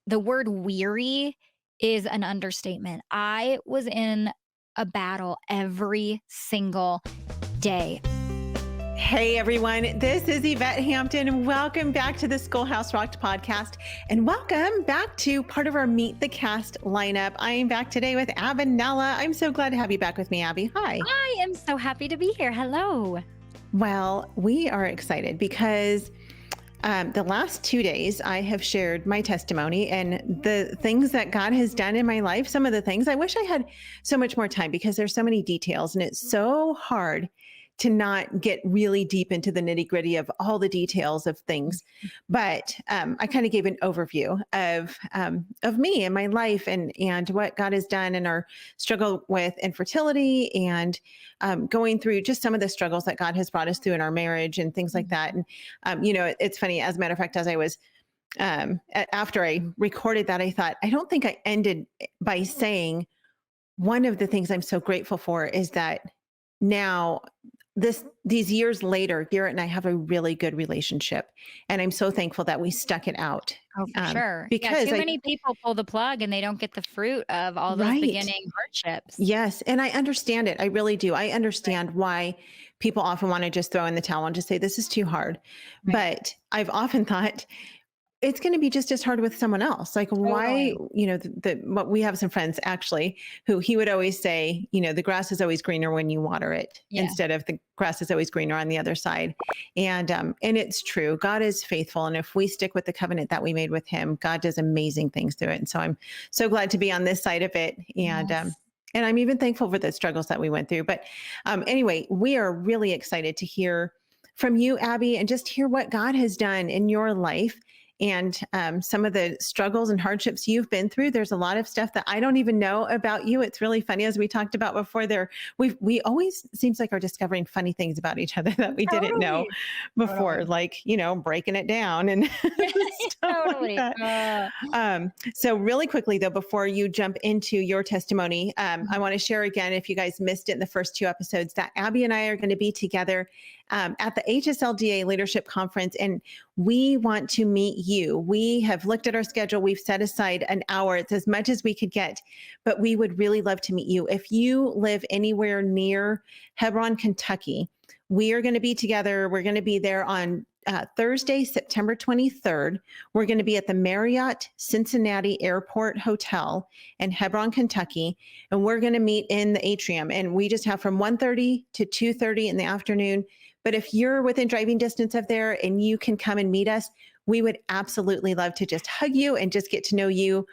the word weary is an understatement. I was in a battle every single day. Hey everyone, this is Yvette Hampton, and welcome back to the Schoolhouse Rocked Podcast, and welcome back to part of our Meet the Cast lineup. I am back today with Aby Rinella. I'm so glad to have you back with me, Aby. Hi. I am so happy to be here. Hello. Well, we are excited because the last 2 days I have shared my testimony and the things that God has done in my life. Some of the things I wish I had so much more time because there's so many details and it's so hard to not get really deep into the nitty gritty of all the details of things. But I kind of gave an overview of me and my life and what God has done and our struggle with infertility and going through just some of the struggles that God has brought us through in our marriage and things like that. And, it's funny, as a matter of fact, as I was after I recorded that, I thought, I don't think I ended by saying one of the things I'm so grateful for is that now these years later, Garrett and I have a really good relationship. And I'm so thankful that we stuck it out. Oh, for sure. Yeah, Because too many people pull the plug and they don't get the fruit of all those right. beginning hardships. Yes. And I understand it. I really do. I understand why people often want to just throw in the towel and just say, this is too hard. Right. But I've often thought, it's going to be just as hard with someone else. Like why, Totally. what we have some friends actually who he would always say, the grass is always greener when you water it Yeah. instead of the grass is always greener on the other side. And it's true. God is faithful. And if we stick with the covenant that we made with him, God does amazing things through it. And so I'm so glad to be on this side of it. And, Yes. and I'm even thankful for the struggles that we went through. But anyway, we are really excited to hear from you, Aby, and just hear what God has done in your life and some of the struggles and hardships you've been through. There's a lot of stuff that I don't even know about you. It's really funny, as we talked about before. We always seems like are discovering funny things about each other that we didn't know Totally. before, Totally. like breaking it down and stuff Totally. like that. So really quickly though, before you jump into your testimony, I want to share again, if you guys missed it in the first 2 episodes, that Aby and I are going to be together at the HSLDA Leadership Conference, and we want to meet you. We have looked at our schedule. We've set aside an hour. It's as much as we could get, but we would really love to meet you. If you live anywhere near Hebron, Kentucky, we are going to be together. We're going to be there on Thursday, September 23rd. We're going to be at the Marriott Cincinnati Airport Hotel in Hebron, Kentucky, and we're going to meet in the atrium. And we just have from 1:30 to 2:30 in the afternoon. But if you're within driving distance of there and you can come and meet us, we would absolutely love to just hug you and just get to know you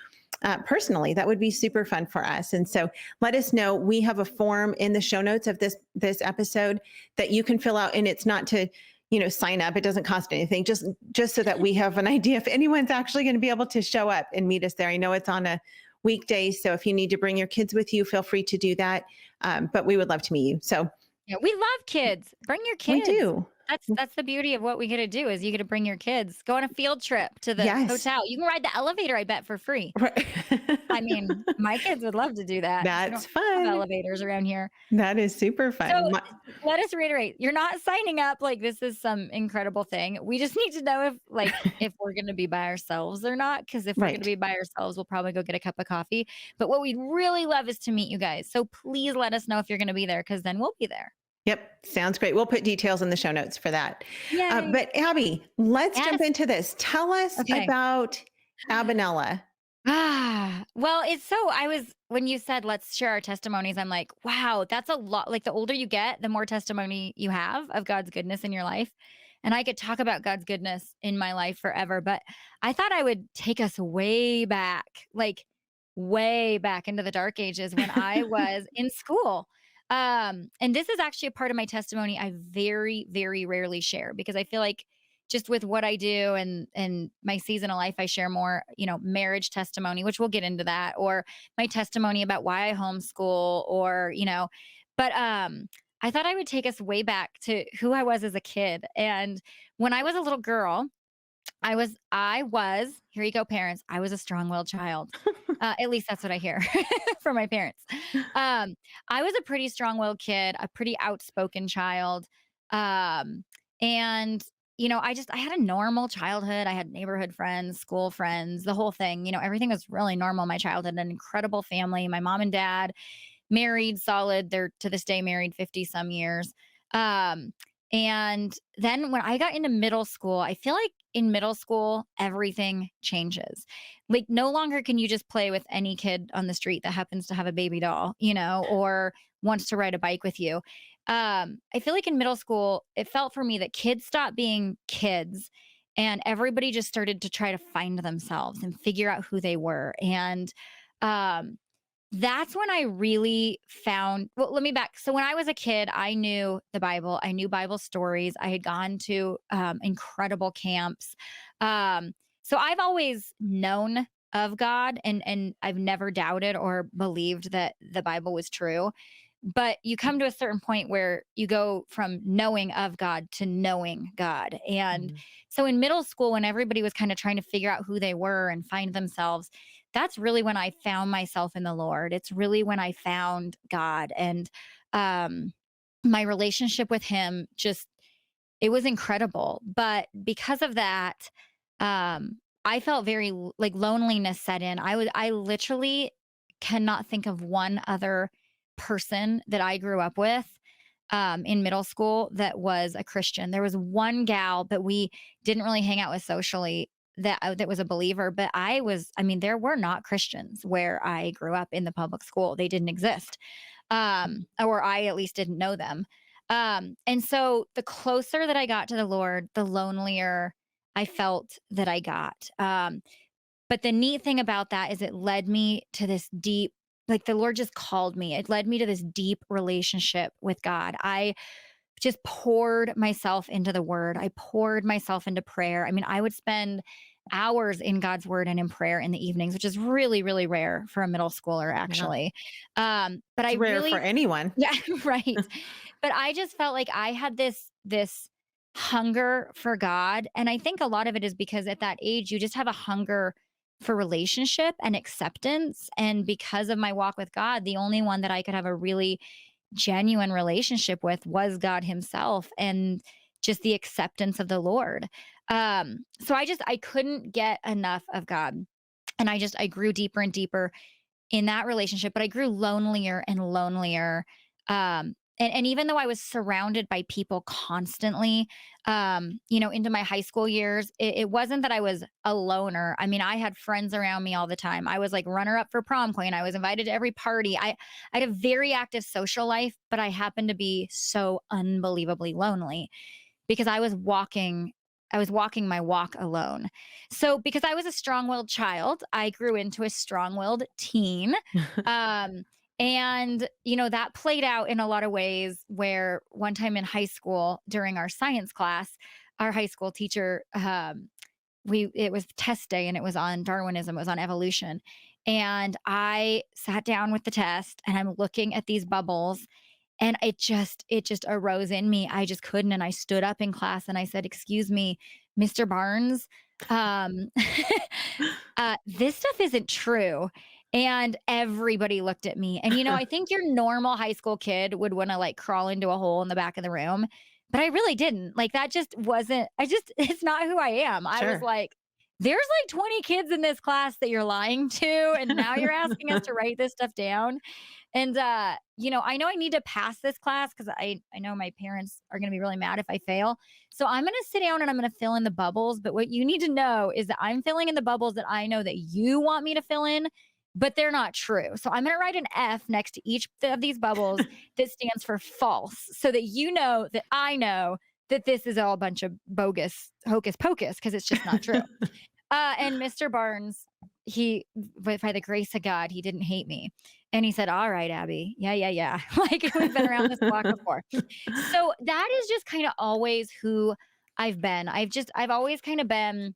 personally. That would be super fun for us. And so let us know. We have a form in the show notes of this episode that you can fill out, and it's not to sign up. It doesn't cost anything, just so that we have an idea if anyone's actually going to be able to show up and meet us there. I know it's on a weekday, so if you need to bring your kids with you, feel free to do that. But we would love to meet you. So Yeah, we love kids. Bring your we kids. do. That's the beauty of what we get to do is you get to bring your kids. Go on a field trip to the Yes. hotel. You can ride the elevator, I bet, for free. Right. I mean, my kids would love to do that. We That's don't have fun. elevators around here. That is super fun. So let us reiterate, you're not signing up like this is some incredible thing. We just need to know if we're going to be by ourselves or not. Because if we're going to Right. be by ourselves, we'll probably go get a cup of coffee. But what we'd really love is to meet you guys. So please let us know if you're going to be there because then we'll be there. Yep. Sounds great. We'll put details in the show notes for that. Yay. But Aby, let's jump Yes. into this. Tell us Okay. about Aby Rinella. Well, when you said let's share our testimonies, I'm like, wow, that's a lot. Like the older you get, the more testimony you have of God's goodness in your life. And I could talk about God's goodness in my life forever, but I thought I would take us way back into the dark ages when I was in school. And this is actually a part of my testimony I very, very rarely share because I feel like just with what I do and my season of life, I share more, marriage testimony, which we'll get into that, or my testimony about why I homeschool but I thought I would take us way back to who I was as a kid. And when I was a little girl, I was, here you go, parents. I was a strong-willed child. At least that's what I hear from my parents. I was a pretty strong-willed kid, a pretty outspoken child. And I had a normal childhood. I had neighborhood friends, school friends, the whole thing. Everything was really normal in my childhood, an incredible family. My mom and dad married solid. They're to this day married 50 some years. Um, and then when I got into middle school, I feel like in middle school, everything changes. Like, no longer can you just play with any kid on the street that happens to have a baby doll, or wants to ride a bike with you. I feel like in middle school, it felt for me that kids stopped being kids and everybody just started to try to find themselves and figure out who they were. And um, that's when I really found, well, let me back. So when I was a kid, I knew the Bible. I knew Bible stories. I had gone to incredible camps. Um, so I've always known of God, and I've never doubted or believed that the Bible was true. But you come to a certain point where you go from knowing of God to knowing God. And Mhm. so in middle school, when everybody was kind of trying to figure out who they were and find themselves, that's really when I found myself in the Lord. It's really when I found God. And um, my relationship with Him just, it was incredible. But because of that, I felt very like loneliness set in. I literally cannot think of one other person that I grew up with in middle school that was a Christian. There was one gal that we didn't really hang out with socially that was a believer, but I mean, there were not Christians where I grew up in the public school. They didn't exist. Or I at least didn't know them. And so the closer that I got to the Lord, the lonelier I felt that I got. But the neat thing about that is it led me to this deep, like the Lord just called me. It led me to this deep relationship with God. I just poured myself into the word. I poured myself into prayer. I mean, I would spend hours in God's word and in prayer in the evenings, which is really, really rare for a middle schooler, Yeah. actually. But I It's rare for really, anyone. yeah, right. But I just felt like I had this hunger for God, and I think a lot of it is because at that age you just have a hunger for relationship and acceptance, and because of my walk with God, the only one that I could have a really genuine relationship with was God himself and just the acceptance of the Lord. So I couldn't get enough of God. And I grew deeper and deeper in that relationship, but I grew lonelier and lonelier. And even though I was surrounded by people constantly, into my high school years, it wasn't that I was a loner. I mean, I had friends around me all the time. I was like runner up for prom queen. I was invited to every party. I had a very active social life, but I happened to be so unbelievably lonely because I was walking my walk alone. So because I was a strong-willed child, I grew into a strong-willed teen. Um, and that played out in a lot of ways where one time in high school during our science class, our high school teacher we it was test day and it was on Darwinism, it was on evolution. And I sat down with the test and I'm looking at these bubbles and it just arose in me. I just couldn't, and I stood up in class and I said, "Excuse me, Mr. Barnes, um, this stuff isn't true." And everybody looked at me. And I think your normal high school kid would wanna, like, crawl into a hole in the back of the room, but I really didn't. Like, that just wasn't it's not who I am. I was Sure. like, "There's, like, 20 kids in this class that you're lying to, and now you're asking us to write this stuff down?" And, I know I need to pass this class because I know my parents are going to be really mad if I fail. So I'm going to sit down and I'm going to fill in the bubbles. But what you need to know is that I'm filling in the bubbles that I know that you want me to fill in, but they're not true. So I'm going to write an F next to each of these bubbles that stands for false so that you know that I know that this is all a bunch of bogus hocus pocus because it's just not true. And Mr. Barnes, by the grace of God, he didn't hate me. And he said, "All right, Abby. Yeah, yeah, yeah. Like we've been around this block before." So that is just kind of always who I've been. I've always kind of been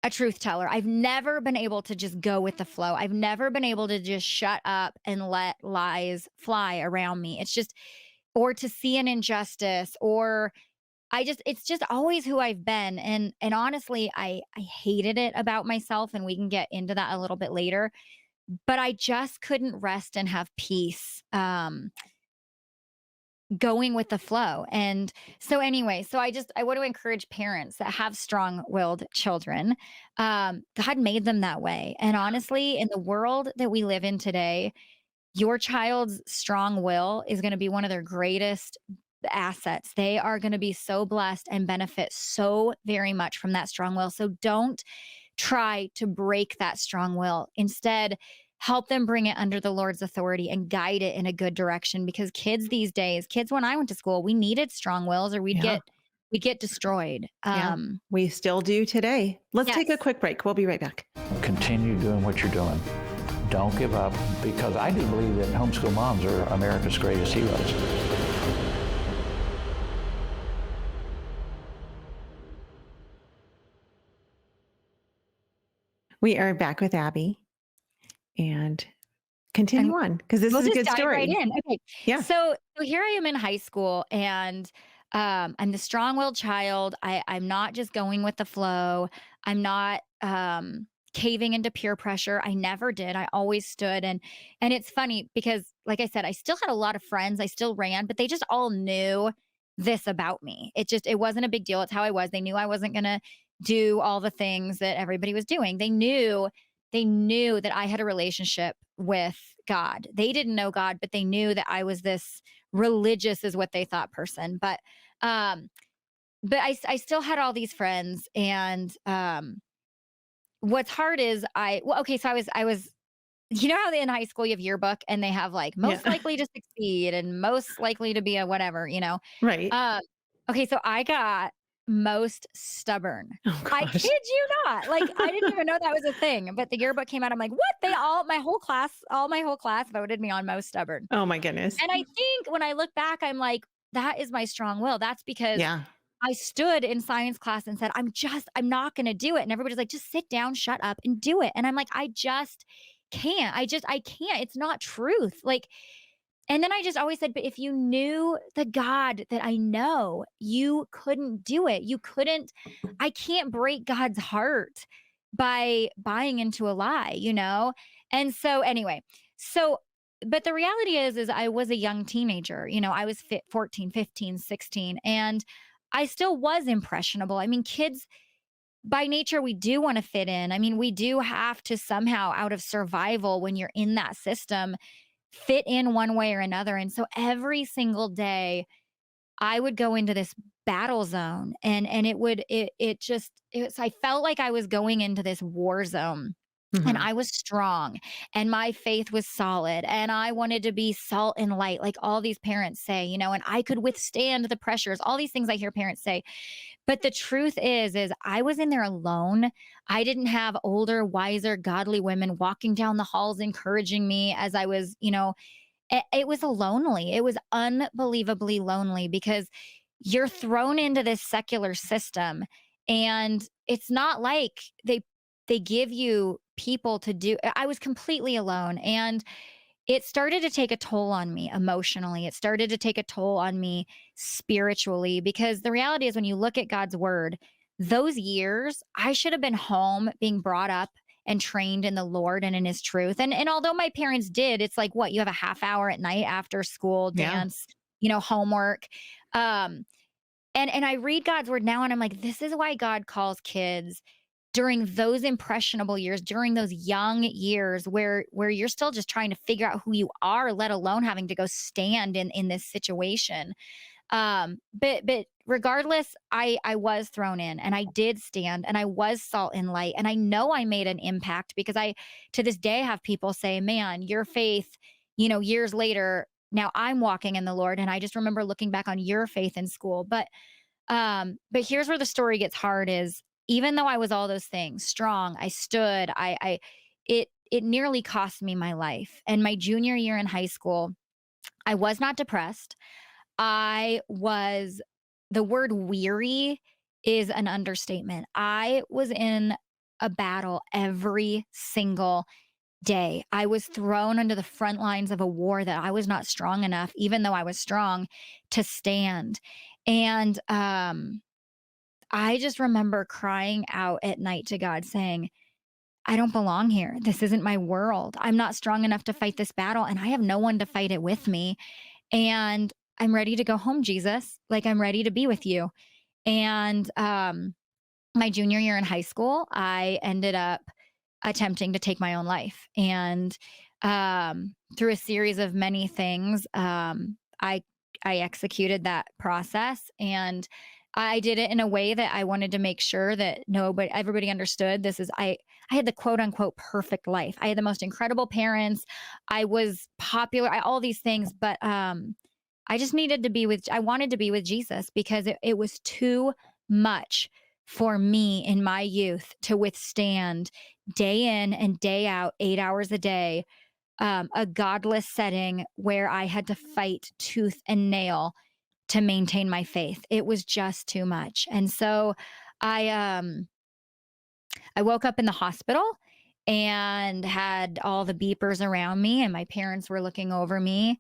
a truth teller. I've never been able to just go with the flow. I've never been able to just shut up and let lies fly around me. It's just, or to see an injustice, or it's just always who I've been. And honestly, I hated it about myself, and we can get into that a little bit later, but I just couldn't rest and have peace going with the flow. And so anyway, so I want to encourage parents that have strong-willed children. God made them that way. And honestly, in the world that we live in today, your child's strong will is going to be one of their greatest assets. They are going to be so blessed and benefit so very much from that strong will. So don't try to break that strong will. Instead, help them bring it under the Lord's authority and guide it in a good direction, because kids these days, kids when I went to school, we needed strong wills or Yeah. we'd get destroyed. Yeah. We still do today. Let's take a Yes. quick break. We'll be right back. Continue doing what you're doing. Don't give up, because I do believe that homeschool moms are America's greatest heroes. We are back with Aby, and continue And on, because this we'll is a just good dive story. right in. Okay. Yeah. So here I am in high school, and I'm the strong-willed child. I'm not just going with the flow. I'm not caving into peer pressure. I never did. I always stood. And it's funny because, like I said, I still had a lot of friends. I still ran, but they just all knew this about me. It wasn't a big deal. It's how I was. They knew I wasn't gonna do all the things that everybody was doing. They knew that I had a relationship with God. They didn't know God, but they knew that I was this religious is what they thought person. Um, but I still had all these friends. And what's hard is okay, so I was how in high school you have yearbook and they have like Yeah. most likely to succeed and most likely to be a whatever. Right. Um, okay, so I got most stubborn. Oh I gosh. kid you not. Like I didn't even know that was a thing. But the yearbook came out. I'm like, what? All my whole class voted me on most stubborn. Oh my goodness. And I think when I look back, I'm like, that is my strong will. That's because Yeah. I stood in science class and said, I'm not going to do it. And everybody's like, just sit down, shut up and do it. And I'm like, I just can't. I can't. It's not truth. Like, and then I just always said, but if you knew the God that I know, you couldn't do it. I can't break God's heart by buying into a lie. And so anyway, so but the reality is I was a young teenager. I was 14, 15, 16, and I still was impressionable. I mean, kids by nature, we do want to fit in. I mean, we do have to somehow, out of survival, when you're in that system, fit in one way or another. And so every single day, I would go into this battle zone, and I felt like I was going into this war zone. And Mhm. I was strong and my faith was solid and I wanted to be salt and light, like all these parents say, and I could withstand the pressures, all these things I hear parents say. But the truth is I was in there alone. I didn't have older, wiser, godly women walking down the halls encouraging me as I was, it was lonely. It was unbelievably lonely because you're thrown into this secular system and it's not like they give you people to do. I was completely alone and it started to take a toll on me emotionally. It started to take a toll on me spiritually because the reality is when you look at God's word, those years I should have been home being brought up and trained in the Lord and in his truth. And although my parents did, it's like what you have a half hour at night after school, Yeah. dance, homework. Um, and I read God's word now and I'm like, this is why God calls kids during those impressionable years, during those young years where you're still just trying to figure out who you are, let alone having to go stand in this situation. But regardless, I was thrown in and I did stand and I was salt and light. And I know I made an impact because I to this day have people say, man, your faith, years later, now I'm walking in the Lord. And I just remember looking back on your faith in school. But here's where the story gets hard is even though I was all those things, strong, I stood, it nearly cost me my life. And my junior year in high school, I was not depressed. The word weary is an understatement. I was in a battle every single day. I was thrown into the front lines of a war that I was not strong enough, even though I was strong, to stand. And I just remember crying out at night to God saying, I don't belong here. This isn't my world. I'm not strong enough to fight this battle, and I have no one to fight it with me. And I'm ready to go home, Jesus. Like, I'm ready to be with you. And my junior year in high school, I ended up attempting to take my own life. And through a series of many things, I executed that process, and I did it in a way that I wanted to make sure that everybody understood this is I had the quote unquote perfect life. I had the most incredible parents. I was popular, all these things, but I just needed to I wanted to be with Jesus because it was too much for me in my youth to withstand day in and day out, 8 hours a day, a godless setting where I had to fight tooth and nail to maintain my faith. It was just too much. And so I woke up in the hospital and had all the beepers around me, and my parents were looking over me.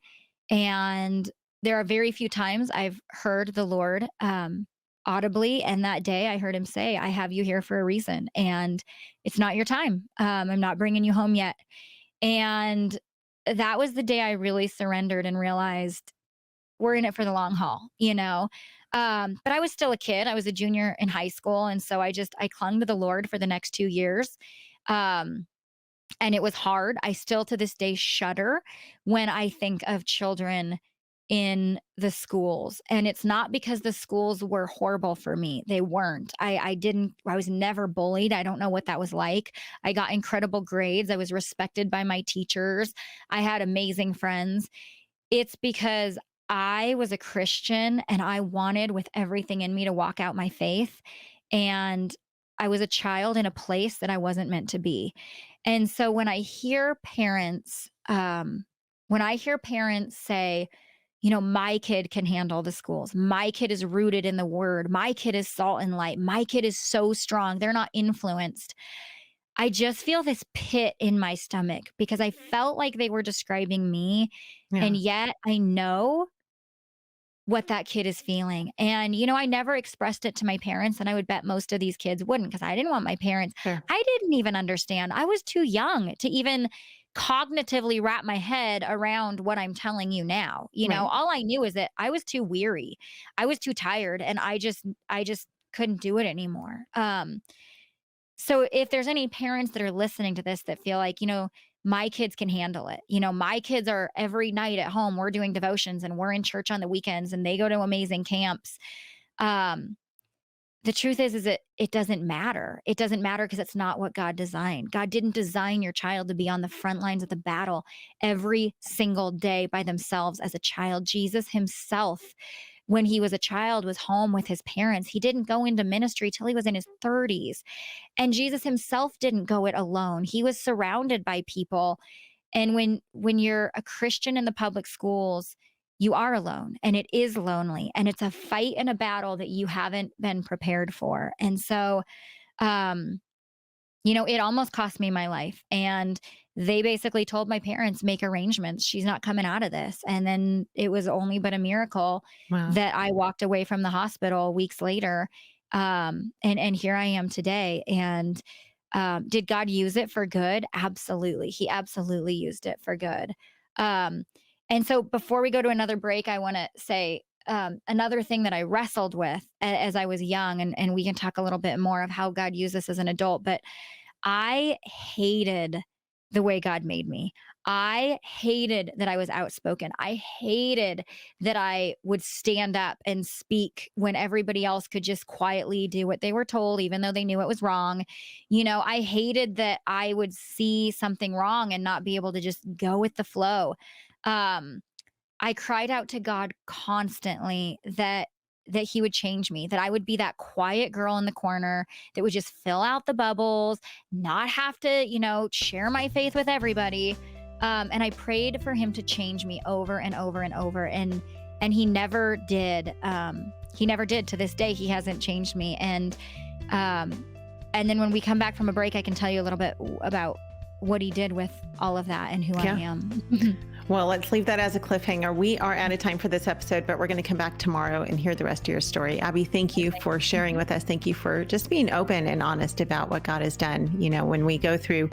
And there are very few times I've heard the Lord audibly. And that day I heard him say, I have you here for a reason, and it's not your time. I'm not bringing you home yet. And that was the day I really surrendered and realized we're in it for the long haul, you know? But I was still a kid. I was a junior in high school. And so I clung to the Lord for the next 2 years. And it was hard. I still to this day shudder when I think of children in the schools. And it's not because the schools were horrible for me. They weren't. I was never bullied. I don't know what that was like. I got incredible grades. I was respected by my teachers. I had amazing friends. It's because I was a Christian and I wanted with everything in me to walk out my faith. And I was a child in a place that I wasn't meant to be. And so when I hear parents say, you know, my kid can handle the schools. My kid is rooted in the word. My kid is salt and light. My kid is so strong. They're not influenced. I just feel this pit in my stomach because I felt like they were describing me. Yeah. And yet I know what that kid is feeling. And, you know, I never expressed it to my parents, and I would bet most of these kids wouldn't because I didn't want my parents. Sure. I didn't even understand. I was too young to even cognitively wrap my head around what I'm telling you now. You know, Right. all I knew is that I was too weary. I was too tired, and I just couldn't do it anymore. So if there's any parents that are listening to this that feel like, you know, my kids can handle it. You know, my kids are every night at home, we're doing devotions and we're in church on the weekends and they go to amazing camps. The truth is that it doesn't matter. It doesn't matter because it's not what God designed. God didn't design your child to be on the front lines of the battle every single day by themselves as a child. Jesus himself, when he was a child, was home with his parents. He didn't go into ministry till he was in his 30s. And Jesus himself didn't go it alone. He was surrounded by people. And when you're a Christian in the public schools, you are alone, and it is lonely, and it's a fight and a battle that you haven't been prepared for. And so, you know, it almost cost me my life. And they basically told my parents, make arrangements. She's not coming out of this. And then it was only but a miracle Wow. that I walked away from the hospital weeks later. And here I am today. And did God use it for good? Absolutely. He absolutely used it for good. And so before we go to another break, I want to say another thing that I wrestled with as I was young, and we can talk a little bit more of how God used this as an adult, but I hated the way God made me. I hated that I was outspoken. I hated that I would stand up and speak when everybody else could just quietly do what they were told, even though they knew it was wrong. You know, I hated that I would see something wrong and not be able to just go with the flow. I cried out to God constantly that he would change me, that I would be that quiet girl in the corner that would just fill out the bubbles, not have to, you know, share my faith with everybody. And I prayed for him to change me over and over and over. And he never did. He never did. To this day, he hasn't changed me. And then when we come back from a break, I can tell you a little bit about what he did with all of that and who I am. Well, let's leave that as a cliffhanger. We are out of time for this episode, but we're going to come back tomorrow and hear the rest of your story. Aby, thank you for sharing with us. Thank you for just being open and honest about what God has done. You know, when we go through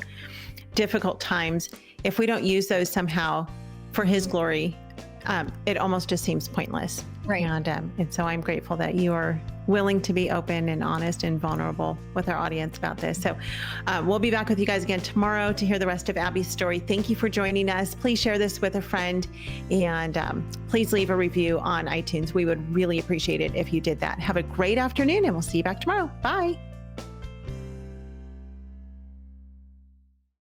difficult times, if we don't use those somehow for his glory, it almost just seems pointless. Right. And so I'm grateful that you are willing to be open and honest and vulnerable with our audience about this. So we'll be back with you guys again tomorrow to hear the rest of Aby's story. Thank you for joining us. Please share this with a friend, and please leave a review on iTunes. We would really appreciate it if you did that. Have a great afternoon, and we'll see you back tomorrow. Bye.